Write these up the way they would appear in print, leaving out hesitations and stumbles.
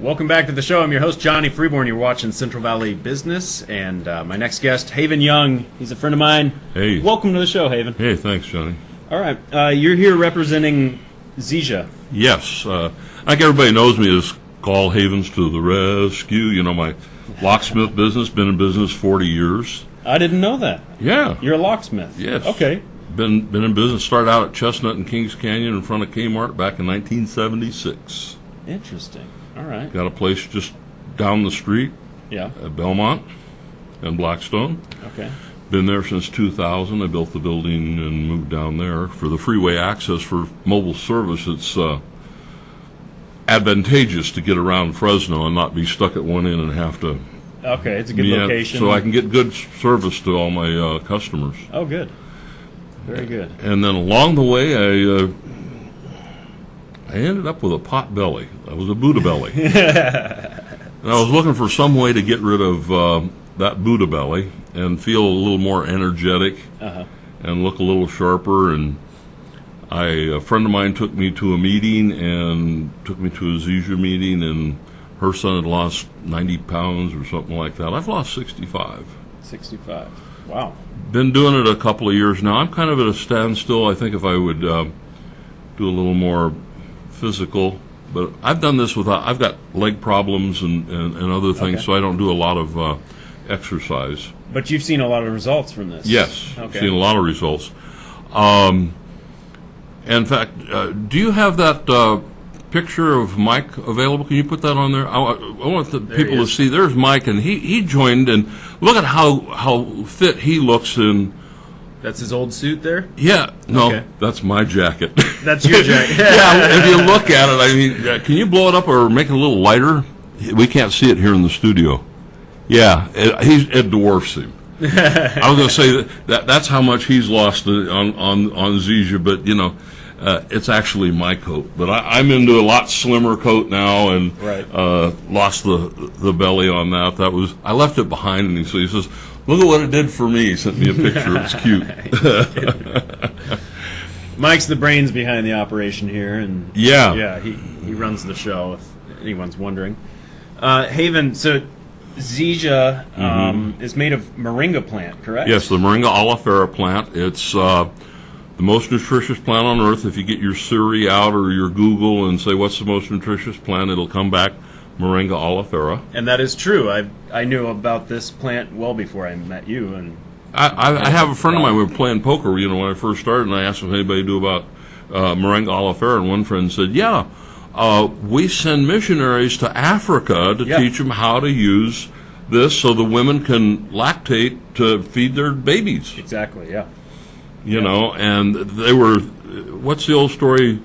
Welcome back to the show. I'm your host, Johnny Freeborn. You're watching Central Valley Business, and my next guest, Haven Young. He's a friend of mine. Hey. Welcome to the show, Haven. Hey, thanks, Johnny. All right. You're here representing Zija. Yes. I think everybody knows me as Call Havens to the Rescue. You know, my locksmith business, been in business 40 years. I didn't know that. Yeah. You're a locksmith. Yes. Okay. Been in business, started out at Chestnut and Kings Canyon in front of Kmart back in 1976. Interesting. All right. Got a place just down the street Yeah. at Belmont and Blackstone. Okay. Been there since 2000. I built the building and moved down there. For the freeway access for mobile service, it's advantageous to get around Fresno and not be stuck at one end and have to Okay. It's a good be location. so I can get good service to all my customers. Oh, good. Very good. And then along the way, I ended up with a pot belly. I was a Buddha belly. And I was looking for some way to get rid of that Buddha belly and feel a little more energetic and look a little sharper. And a friend of mine took me to a meeting and took me to a Zija meeting, and her son had lost 90 pounds or something like that. I've lost 65. 65. Wow. Been doing it a couple of years now. I'm kind of at a standstill. I think if I would do a little more physical, but I've done this without. I've got leg problems and other things, so I don't do a lot of exercise. But you've seen a lot of results from this. Yes, Okay. seen a lot of results. In fact, do you have that picture of Mike available? Can you put that on there? I want the people to see. There's Mike, and he joined, and look at how fit he looks in. That's his old suit there? Yeah, no, Okay. that's my jacket. That's your jacket. Yeah, if you look at it, I mean, can you blow it up or make it a little lighter? We can't see it here in the studio. Yeah, it dwarfs him. I was going to say that's how much he's lost on Zija, but you know, it's actually my coat. But I'm into a lot slimmer coat now, and Right. Lost the belly on that. That was I left it behind, and he says, "Look at what it did for me." He sent me a picture. It's cute. Mike's the brains behind the operation here, and Yeah. he runs the show. If anyone's wondering, Haven. So Zija is made of Moringa plant, correct? Yes, the Moringa oleifera plant. It's the most nutritious plant on earth. If you get your Siri out or your Google and say what's the most nutritious plant, it'll come back Moringa oleifera. And that is true. I knew about this plant well before I met you, and I have a friend of mine. We were playing poker, you know, when I first started, and I asked if anybody knew about Moringa oleifera, and one friend said, "Yeah, we send missionaries to Africa to teach them how to use this so the women can lactate to feed their babies." exactly, yeah. You know, and they were, what's the old story,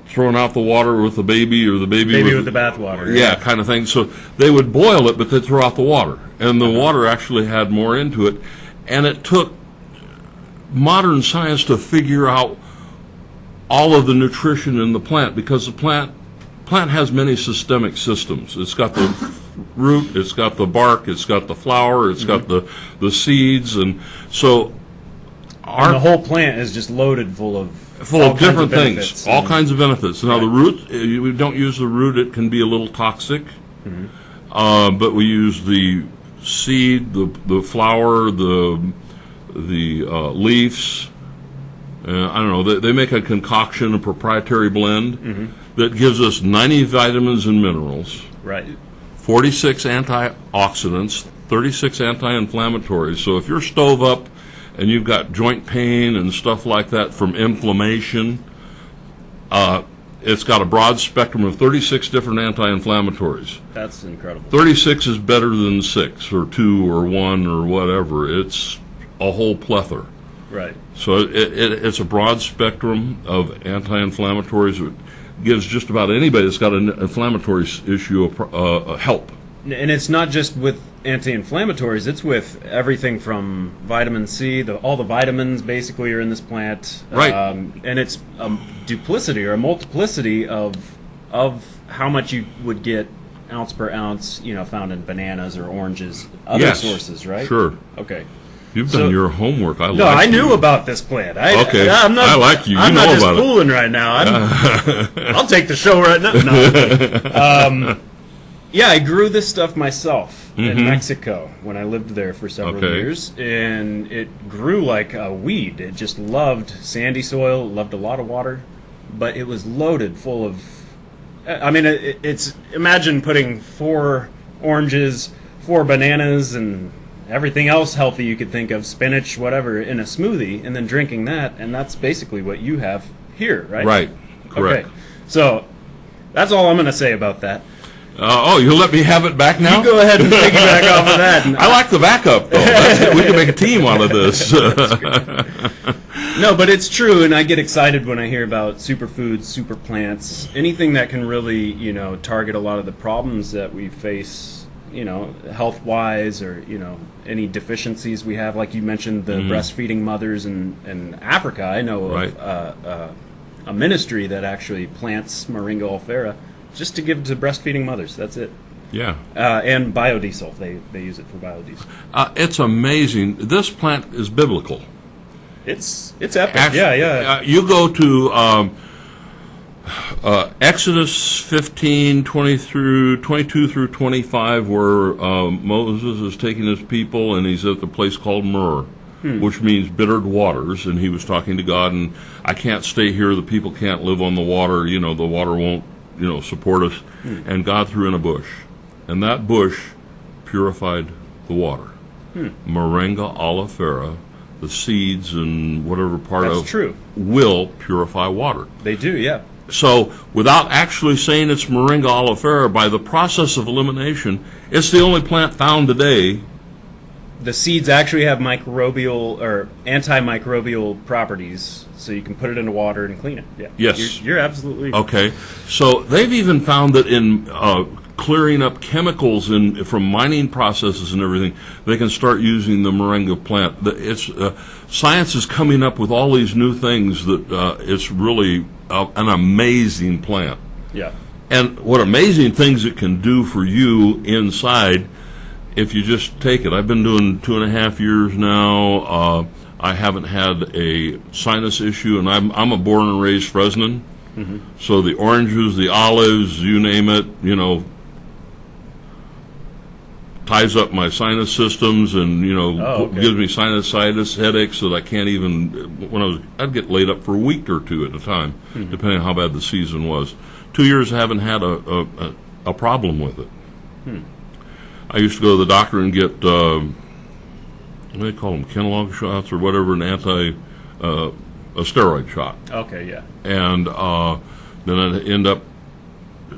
throwing out the water with the baby, or the baby with the bathwater. Yeah, kind of thing. So they would boil it, but they'd throw out the water. And the water actually had more into it. And it took modern science to figure out all of the nutrition in the plant, because the plant has many systemic systems. It's got the root, it's got the bark, it's got the flower, it's got the seeds, and so And the whole plant is just loaded full of different things, all kinds of benefits. Now the root, we don't use the root; it can be a little toxic. But we use the seed, the flower, the leaves. I don't know. They make a concoction, a proprietary blend that gives us 90 vitamins and minerals, Right. 46 antioxidants, 36 anti-inflammatories. So if you're stove up and you've got joint pain and stuff like that from inflammation, it's got a broad spectrum of 36 different anti-inflammatories. That's incredible. 36 is better than 6 or 2 or 1 or whatever. It's a whole plethora. Right. So it's a broad spectrum of anti-inflammatories. It gives just about anybody that's got an inflammatory issue help. And it's not just with anti-inflammatories, it's with everything from vitamin C, all the vitamins basically are in this plant. Right. And it's a duplicity or a multiplicity of how much you would get ounce per ounce, found in bananas or oranges, other sources, right? Sure. Okay. You've done your homework. No, I knew about this plant. Okay. I'm not, I like you. I'm You not know just about it. fooling right now. I'll take the show right now. No. Yeah, I grew this stuff myself in Mexico when I lived there for several years, and it grew like a weed. It just loved sandy soil, loved a lot of water, but it was loaded full of. I mean, it's imagine putting 4 oranges, 4 bananas, and everything else healthy you could think of, spinach, whatever, in a smoothie, and then drinking that, and that's basically what you have here, right? Right. Correct. Okay. So that's all I'm going to say about that. You'll let me have it back now? You go ahead and piggyback off of that. I like the backup, though. We can make a team out of this. No, but it's true, and I get excited when I hear about superfoods, super plants, anything that can really, target a lot of the problems that we face, health-wise, or, any deficiencies we have. Like you mentioned, the breastfeeding mothers in Africa. I know of a ministry that actually plants Moringa oleifera just to give to breastfeeding mothers. That's it. Yeah. And biodiesel. They use it for biodiesel. It's amazing. This plant is biblical. It's epic. Actually, yeah. You go to Exodus 15, 22 through 25, where Moses is taking his people, and he's at the place called Mur, which means bittered waters, and he was talking to God, and I can't stay here, the people can't live on the water, the water won't, support us, and God threw in a bush, and that bush purified the water. Moringa oleifera, the seeds and whatever part That's true. will purify water. They do, yeah. So, without actually saying it's Moringa oleifera, by the process of elimination, it's the only plant found today. The seeds actually have microbial or antimicrobial properties, so you can put it into water and clean it. Yeah. Yes. You're absolutely Okay. So, they've even found that in clearing up chemicals from mining processes and everything, they can start using the moringa plant. Science is coming up with all these new things that it's really an amazing plant. Yeah. And what amazing things it can do for you inside if you just take it. I've been doing 2.5 years now. I haven't had a sinus issue, and I'm a born and raised Fresnan. So the oranges, the olives, you name it, ties up my sinus systems and gives me sinusitis, headaches that I can't even. I'd get laid up for a week or 2 at a time, depending on how bad the season was. 2 years I haven't had a problem with it. I used to go to the doctor and get what do they call them, Kenalog shots or whatever, a steroid shot. Okay, yeah. And then I'd end up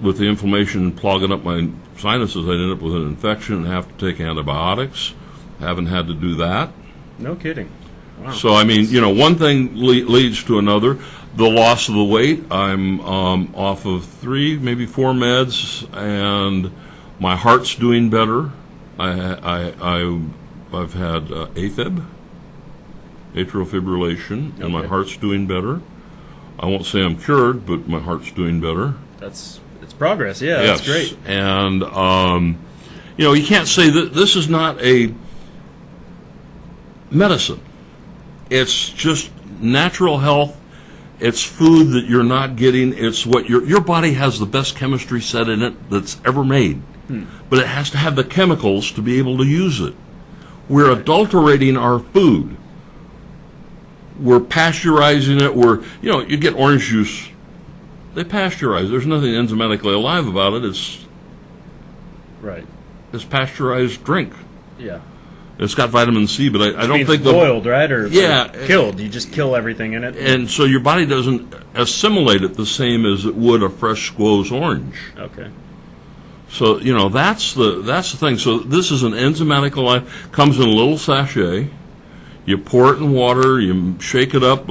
with the inflammation clogging up my sinuses. I'd end up with an infection and have to take antibiotics. Haven't had to do that. No kidding. Wow. So, I mean, one thing leads to another. The loss of the weight, I'm off of 3, maybe 4 meds, and my heart's doing better. I've had AFib, atrial fibrillation, and my heart's doing better. I won't say I'm cured, but my heart's doing better. It's progress, yeah. Yes. That's great. And you can't say that this is not a medicine. It's just natural health. It's food that you're not getting. It's what your body has the best chemistry set in it that's ever made. But it has to have the chemicals to be able to use it. We're adulterating our food. We're pasteurizing it. You get orange juice. They pasteurize. There's nothing enzymatically alive about it. It's pasteurized drink. Yeah. It's got vitamin C, but I don't think boiled, right? Or yeah, killed. You just kill everything in it. And so your body doesn't assimilate it the same as it would a fresh squoze orange. Okay. So that's the thing. So this is an enzymatic alive. Comes in a little sachet. You pour it in water. You shake it up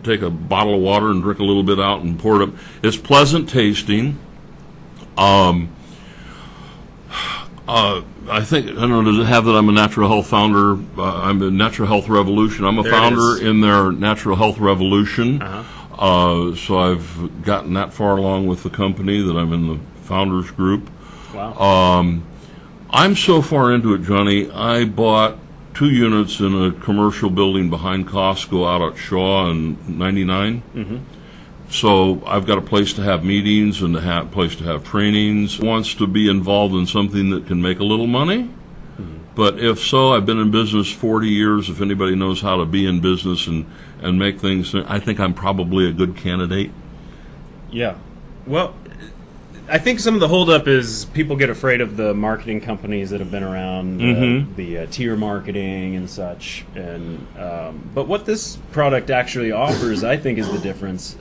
take a bottle of water and drink a little bit out and pour it up. It's pleasant tasting. I think, I don't know, does it have that I'm a natural health founder? I'm a Natural Health Revolution. I'm a founder in their Natural Health Revolution. So I've gotten that far along with the company that I'm in the founders group. Wow. I'm so far into it, Johnny, I bought 2 units in a commercial building behind Costco out at Shaw and 99. Mm-hmm. So I've got a place to have meetings and a place to have trainings. Wants to be involved in something that can make a little money. Mm-hmm. But if so, I've been in business 40 years. If anybody knows how to be in business and make things, I think I'm probably a good candidate. Yeah. Well, I think some of the holdup is people get afraid of the marketing companies that have been around, the tier marketing and such. And but what this product actually offers, I think, is the difference.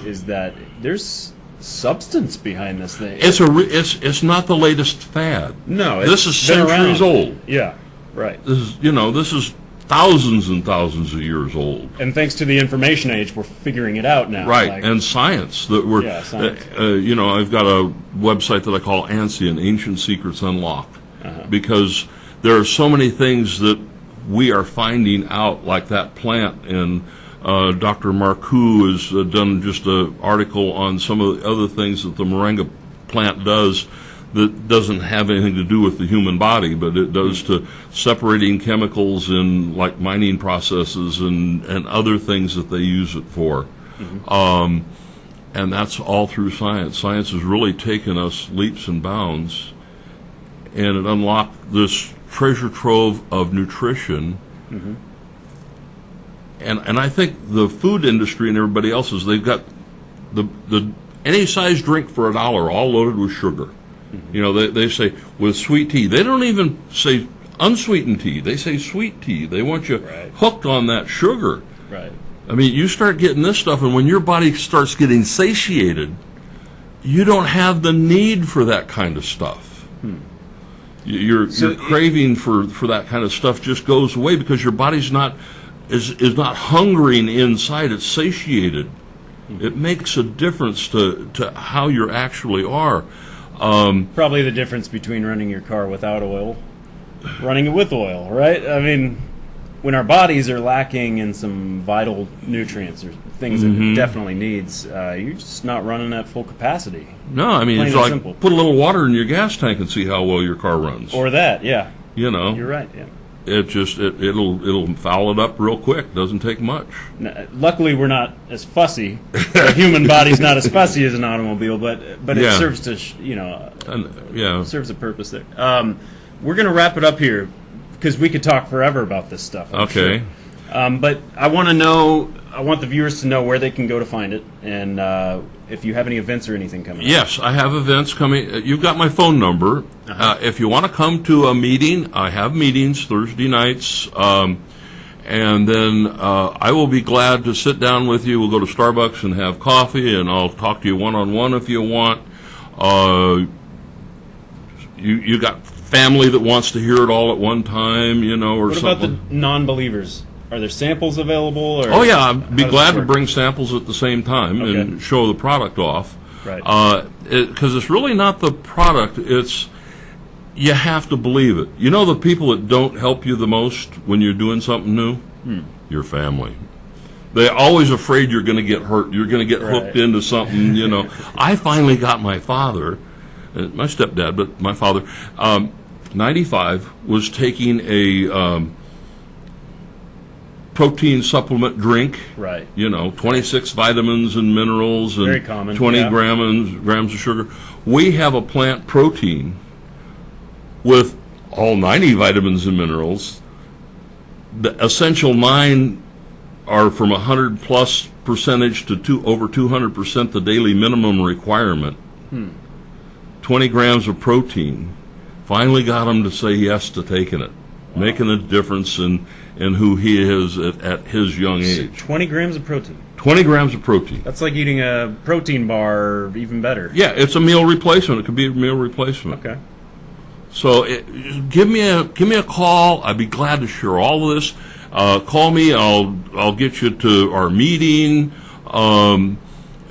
Is that there's substance behind this thing. It's not the latest fad. No, this is centuries old. Yeah, right. This is thousands and thousands of years old. And thanks to the information age, we're figuring it out now. Right, and science. Science. I've got a website that I call Ancient, Ancient Secrets Unlocked, because there are so many things that we are finding out, like that plant, and Dr. Marcoux has done just an article on some of the other things that the Moringa plant does that doesn't have anything to do with the human body, but it does to separating chemicals in like mining processes and other things that they use it for. And that's all through science. Science has really taken us leaps and bounds, and it unlocked this treasure trove of nutrition. And I think the food industry and everybody else they've got the any size drink for $1, all loaded with sugar. They say with sweet tea. They don't even say unsweetened tea. They say sweet tea. They want you hooked on that sugar. Right. I mean, you start getting this stuff, and when your body starts getting satiated, you don't have the need for that kind of stuff. Your craving for that kind of stuff just goes away because your body's not hungering inside. It's satiated. It makes a difference to how you actually are. Probably the difference between running your car without oil, running it with oil, right? I mean, when our bodies are lacking in some vital nutrients or things that it definitely needs, you're just not running at full capacity. No, I mean, Plain it's and like simple. Put a little water in your gas tank and see how well your car runs. Or that, yeah. You're right, yeah. It'll foul it up real quick. Doesn't take much. Now, luckily, we're not as fussy. The human body's not as fussy as an automobile, but it serves to serves a purpose there. We're going to wrap it up here because we could talk forever about this stuff. I'm okay. Sure. But I want the viewers to know where they can go to find it, and if you have any events or anything coming up. Yes, I have events coming. You've got my phone number. If you want to come to a meeting, I have meetings Thursday nights, and then I will be glad to sit down with you. We'll go to Starbucks and have coffee, and I'll talk to you one-on-one if you want. You got family that wants to hear it all at one time, or what something. What about the non-believers? Are there samples available? Or oh, yeah, I'd be glad to bring samples at the same time and show the product off. Right. Because it's really not the product, it's you have to believe it. The people that don't help you the most when you're doing something new? Your family. They're always afraid you're going to get hurt. You're going to get hooked into something, I finally got my father, my stepdad, but my father, 95, was taking a protein supplement drink. Right. 26 vitamins and minerals and very common, 20 grams of sugar. We have a plant protein with all 90 vitamins and minerals. The essential 9 are from 100+% to over 200% the daily minimum requirement. 20 grams of protein. Finally got him to say yes to taking it. Wow. Making a difference in who he is at his young age. 20 grams of protein. 20 grams of protein. That's like eating a protein bar, even better. Yeah, it's a meal replacement. It could be a meal replacement. Okay. So give me a call. I'd be glad to share all of this. Call me. I'll get you to our meeting.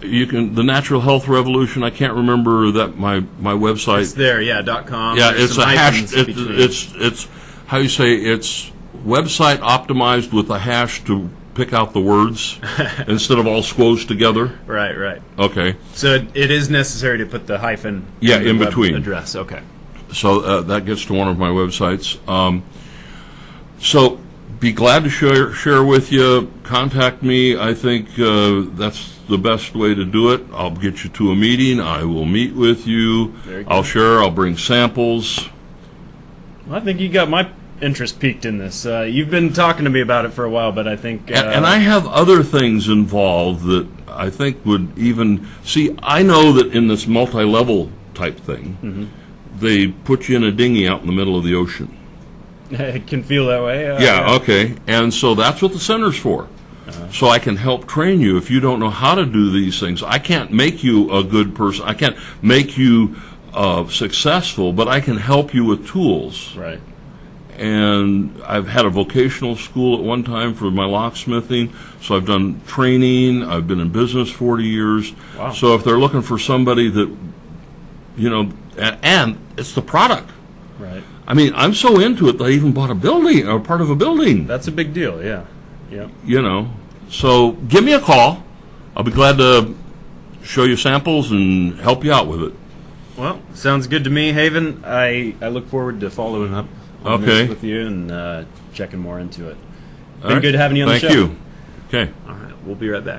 You can the Natural Health Revolution. I can't remember that my website. It's there. Yeah. .com. Yeah, it's a hash. It's how you say it's website optimized with a hash to pick out the words instead of all squoze together. Right. Okay. So it is necessary to put the hyphen in between address. Okay. So that gets to one of my websites. So be glad to share with you. Contact me. I think that's the best way to do it. I'll get you to a meeting. I will meet with you. Very good. I'll share. I'll bring samples. Well, I think you got my interest piqued in this. You've been talking to me about it for a while, but I think... And I have other things involved that I think would even... See, I know that in this multi-level type thing, they put you in a dinghy out in the middle of the ocean. It can feel that way. Okay. And so that's what the center's for. So I can help train you if you don't know how to do these things. I can't make you a good person. I can't make you successful, but I can help you with tools. Right. And I've had a vocational school at one time for my locksmithing, so I've done training. I've been in business 40 years. Wow. So if they're looking for somebody that, and it's the product. Right. I mean, I'm so into it that I even bought a building, or part of a building. That's a big deal, yeah. Yeah. So give me a call. I'll be glad to show you samples and help you out with it. Well, sounds good to me, Haven. I look forward to following up on this with you and checking more into it. Been good having you on the show. Thank you. Okay. All right, we'll be right back.